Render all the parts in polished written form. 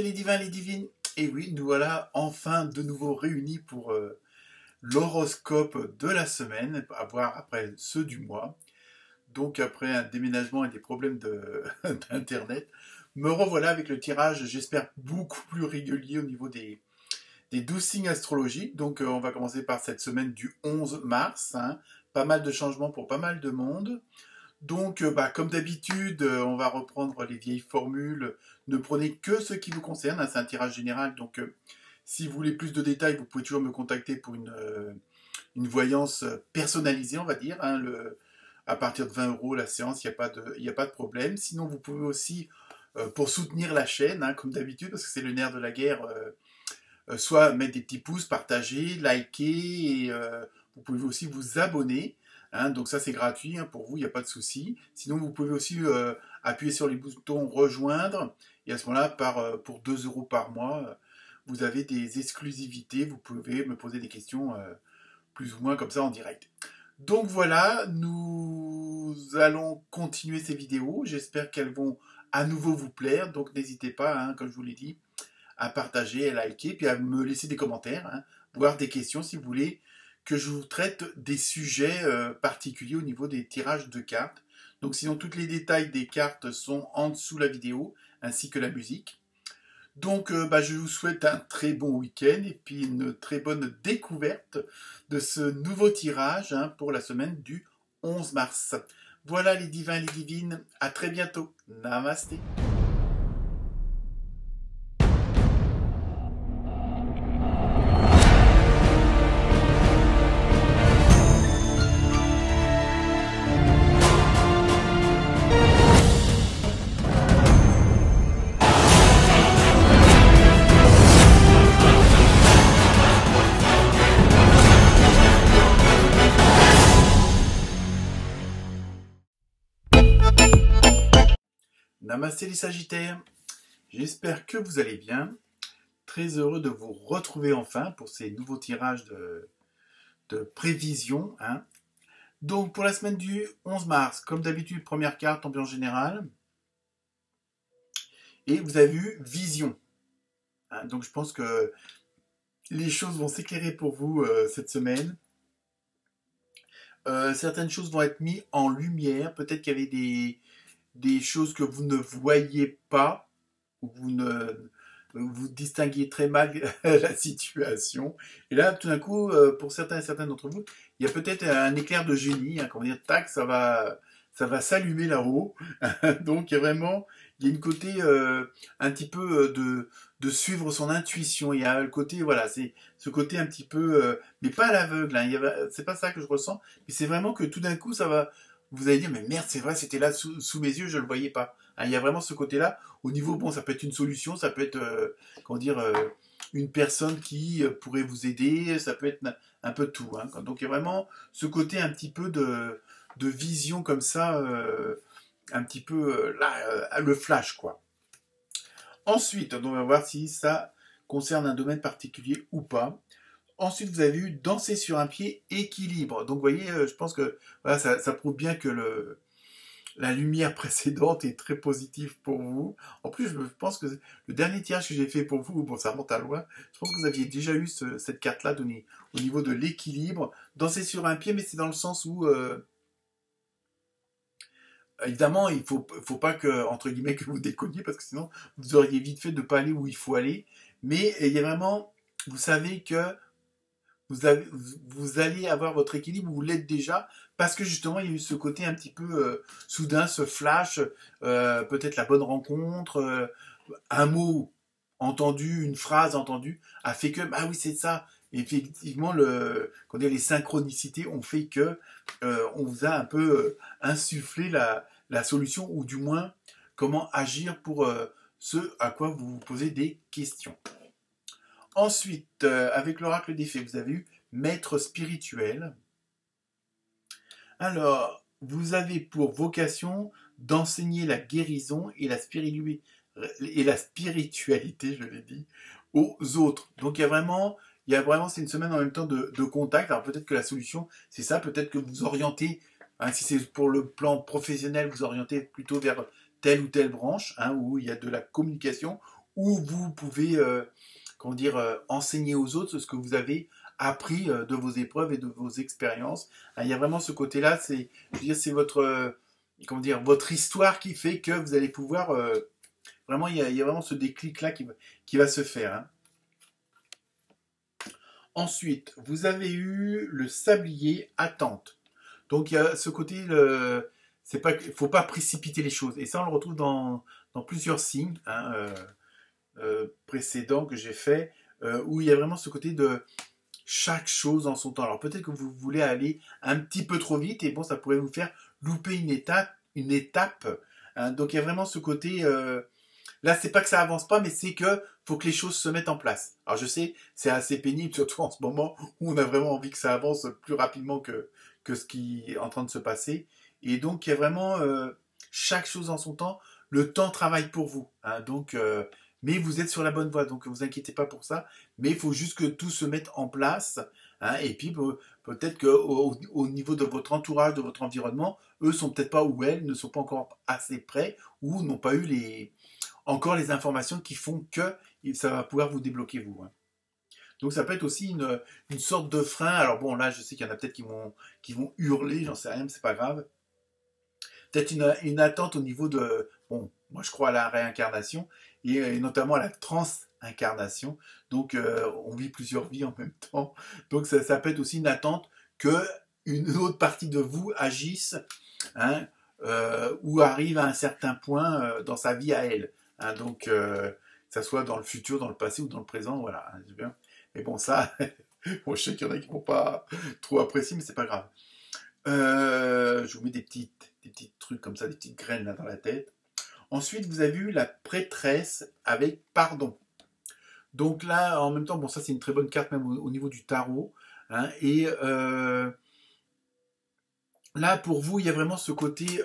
Namasté les divins, les divines. Et oui, nous voilà enfin de nouveau réunis pour l'horoscope de la semaine, à voir après ceux du mois. Donc après un déménagement et des problèmes d'internet, me revoilà avec le tirage, j'espère, beaucoup plus régulier au niveau des 12 signes astrologiques. Donc on va commencer par cette semaine du 11 mars. Hein. Pas mal de changements pour pas mal de monde. Donc, comme d'habitude, on va reprendre les vieilles formules. Ne prenez que ce qui vous concerne. Hein, c'est un tirage général. Donc, si vous voulez plus de détails, vous pouvez toujours me contacter pour une voyance personnalisée, on va dire. Hein, à partir de 20 € la séance, il n'y a pas de problème. Sinon, vous pouvez aussi, pour soutenir la chaîne, hein, comme d'habitude, parce que c'est le nerf de la guerre, soit mettre des petits pouces, partager, liker, et vous pouvez aussi vous abonner. Hein, donc ça c'est gratuit, hein, pour vous, il n'y a pas de souci. Sinon vous pouvez aussi appuyer sur les boutons rejoindre, et à ce moment-là, pour 2 € par mois, vous avez des exclusivités, vous pouvez me poser des questions plus ou moins comme ça en direct. Donc voilà, nous allons continuer ces vidéos, j'espère qu'elles vont à nouveau vous plaire, donc n'hésitez pas, hein, comme je vous l'ai dit, à partager, à liker, puis à me laisser des commentaires, hein, voire des questions si vous voulez que je vous traite des sujets particuliers au niveau des tirages de cartes. Donc sinon, tous les détails des cartes sont en dessous de la vidéo, ainsi que la musique. Donc je vous souhaite un très bon week-end et puis une très bonne découverte de ce nouveau tirage, hein, pour la semaine du 11 mars. Voilà les divins et les divines, à très bientôt. Namasté. Namasté les Sagittaires, j'espère que vous allez bien. Très heureux de vous retrouver enfin pour ces nouveaux tirages de prévision. Hein. Donc pour la semaine du 11 mars, comme d'habitude, première carte, ambiance générale. Et vous avez eu Vision. Hein, donc je pense que les choses vont s'éclairer pour vous cette semaine. Certaines choses vont être mises en lumière. Peut-être qu'il y avait des choses que vous ne voyez pas, ou vous distinguiez très mal la situation. Et là, tout d'un coup, pour certains et certaines d'entre vous, il y a peut-être un éclair de génie, hein, comment dire, tac, ça va s'allumer là-haut. Donc, il y a une côté un petit peu de suivre son intuition. Il y a le côté, voilà, c'est ce côté un petit peu, mais pas à l'aveugle. Hein, c'est pas ça que je ressens, mais c'est vraiment que tout d'un coup, ça va. Vous allez dire, mais merde, c'est vrai, c'était là sous mes yeux, je ne le voyais pas. Hein, il y a vraiment ce côté-là. Au niveau, bon, ça peut être une solution, ça peut être, une personne qui pourrait vous aider, ça peut être un peu tout. Hein. Donc il y a vraiment ce côté un petit peu de vision comme ça, un petit peu, le flash, quoi. Ensuite, on va voir si ça concerne un domaine particulier ou pas. Ensuite, vous avez eu danser sur un pied, équilibre. Donc, vous voyez, je pense que voilà, ça prouve bien que la lumière précédente est très positive pour vous. En plus, je pense que le dernier tirage que j'ai fait pour vous, bon, ça remonte à loin, je pense que vous aviez déjà eu cette carte-là donnée au niveau de l'équilibre. Danser sur un pied, mais c'est dans le sens où, évidemment, il faut pas que, entre guillemets, que vous déconniez, parce que sinon, vous auriez vite fait de ne pas aller où il faut aller. Mais il y a vraiment, vous savez que vous allez avoir votre équilibre, vous l'êtes déjà, parce que justement, il y a eu ce côté un petit peu soudain, ce flash, peut-être la bonne rencontre, un mot entendu, une phrase entendue, a fait que, ah oui, c'est ça. Et effectivement, les synchronicités ont fait que on vous a un peu insufflé la solution, ou du moins, comment agir pour ce à quoi vous vous posez des questions. Ensuite, avec l'oracle des fées, vous avez eu maître spirituel. Alors, vous avez pour vocation d'enseigner la guérison et la spiritualité, je l'ai dit, aux autres. Donc, il y a vraiment, c'est une semaine en même temps de contact. Alors, peut-être que la solution, c'est ça. Peut-être que vous orientez, hein, si c'est pour le plan professionnel, vous orientez plutôt vers telle ou telle branche, hein, où il y a de la communication, où vous pouvez comment dire, enseigner aux autres ce que vous avez appris de vos épreuves et de vos expériences. Il y a vraiment ce côté-là, je veux dire, c'est votre, comment dire, votre histoire qui fait que vous allez pouvoir, vraiment, il y a vraiment ce déclic-là qui va se faire. Hein. Ensuite, vous avez eu le sablier attente. Donc il y a ce côté, c'est pas, faut pas précipiter les choses. Et ça, on le retrouve dans plusieurs signes hein, précédents que j'ai fait, où il y a vraiment ce côté de chaque chose en son temps. Alors peut-être que vous voulez aller un petit peu trop vite, et bon, ça pourrait vous faire louper une étape. Hein. Donc il y a vraiment ce côté, là, c'est pas que ça avance pas, mais c'est que faut que les choses se mettent en place. Alors je sais, c'est assez pénible, surtout en ce moment où on a vraiment envie que ça avance plus rapidement que ce qui est en train de se passer. Et donc il y a vraiment chaque chose en son temps. Le temps travaille pour vous. Hein, donc, mais vous êtes sur la bonne voie, donc ne vous inquiétez pas pour ça. Mais il faut juste que tout se mette en place. Hein, et puis peut-être qu'au niveau de votre entourage, de votre environnement, eux sont peut-être pas ou elles ne sont pas encore assez prêts ou n'ont pas eu encore les informations qui font que ça va pouvoir vous débloquer vous. Hein. Donc ça peut être aussi une sorte de frein. Alors bon, là je sais qu'il y en a peut-être qui vont hurler, j'en sais rien, mais c'est pas grave. Peut-être une attente au niveau de... Bon, moi je crois à la réincarnation, et notamment à la transincarnation. Donc on vit plusieurs vies en même temps. Donc ça peut être aussi une attente que une autre partie de vous agisse, hein, ou arrive à un certain point dans sa vie à elle. Hein, donc, que ça soit dans le futur, dans le passé ou dans le présent, voilà. Hein, c'est bien. Mais bon, ça, bon, je sais qu'il y en a qui ne vont pas trop apprécier, mais c'est pas grave. Je vous mets des petits trucs comme ça, des petites graines là dans la tête. Ensuite, vous avez eu la prêtresse avec pardon. Donc là, en même temps, bon, ça c'est une très bonne carte même au niveau du tarot. Hein, et là, pour vous, il y a vraiment ce côté,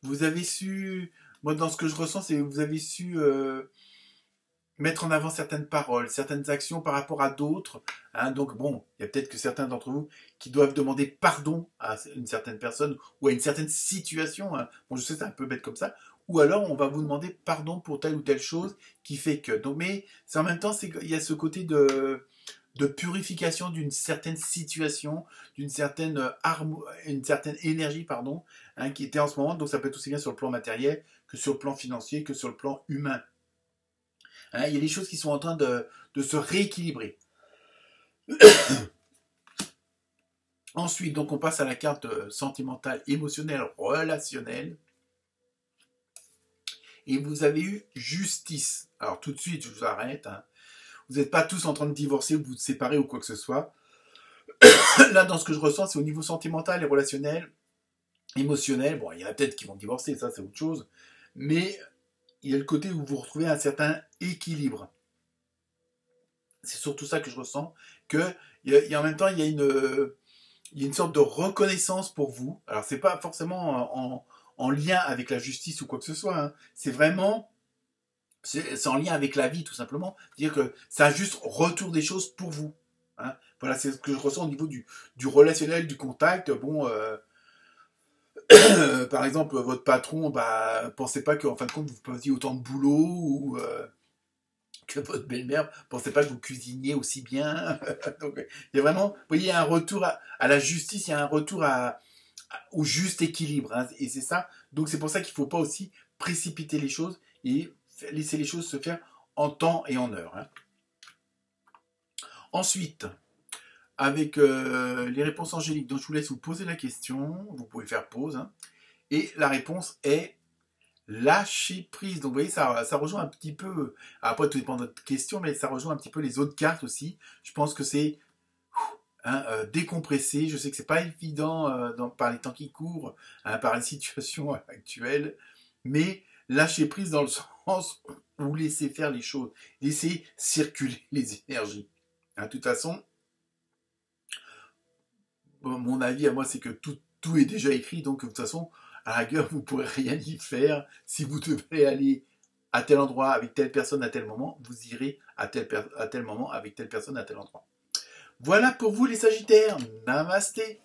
vous avez su, moi dans ce que je ressens, c'est que vous avez su mettre en avant certaines paroles, certaines actions par rapport à d'autres. Hein, donc bon, il y a peut-être que certains d'entre vous qui doivent demander pardon à une certaine personne ou à une certaine situation. Hein. Bon, je sais, c'est un peu bête comme ça. Ou alors, on va vous demander pardon pour telle ou telle chose qui fait que. Donc, mais c'est en même temps, il y a ce côté de purification d'une certaine situation, d'une certaine une certaine énergie, pardon, hein, qui était en ce moment. Donc, ça peut être aussi bien sur le plan matériel que sur le plan financier, que sur le plan humain. Hein, il y a des choses qui sont en train de se rééquilibrer. Ensuite, donc on passe à la carte sentimentale, émotionnelle, relationnelle. Et vous avez eu justice. Alors tout de suite, je vous arrête. Hein. Vous n'êtes pas tous en train de divorcer ou de vous séparer ou quoi que ce soit. Là, dans ce que je ressens, c'est au niveau sentimental et relationnel, émotionnel. Bon, il y en a peut-être qui vont divorcer, ça c'est autre chose. Mais il y a le côté où vous retrouvez un certain équilibre. C'est surtout ça que je ressens. En même temps, il y a une sorte de reconnaissance pour vous. Alors, c'est pas forcément en lien avec la justice ou quoi que ce soit. Hein. C'est vraiment... C'est en lien avec la vie, tout simplement. C'est-à-dire que ça a juste retour des choses pour vous. Hein. Voilà, c'est ce que je ressens au niveau du relationnel, du contact. Bon... par exemple, votre patron, pensez pas qu'en fin de compte, vous faisiez autant de boulot, ou que votre belle-mère pensait pas que vous cuisiniez aussi bien. Donc, il y a vraiment, vous voyez, un retour à la justice, il y a un retour au juste équilibre. Hein, et c'est ça. Donc, c'est pour ça qu'il ne faut pas aussi précipiter les choses et laisser les choses se faire en temps et en heure. Hein. Ensuite, avec les réponses angéliques, donc je vous laisse vous poser la question, vous pouvez faire pause, hein, et la réponse est lâcher prise. Donc vous voyez, ça rejoint un petit peu, après tout dépend de votre question, mais ça rejoint un petit peu les autres cartes aussi. Je pense que c'est décompresser. Je sais que c'est pas évident par les temps qui courent, hein, par les situations actuelles, mais lâcher prise dans le sens où laisser faire les choses, laisser circuler les énergies. Hein, de toute façon, mon avis à moi, c'est que tout est déjà écrit, donc de toute façon, à la rigueur, vous ne pourrez rien y faire. Si vous devez aller à tel endroit avec telle personne à tel moment, vous irez à tel moment avec telle personne à tel endroit. Voilà pour vous les Sagittaires. Namasté.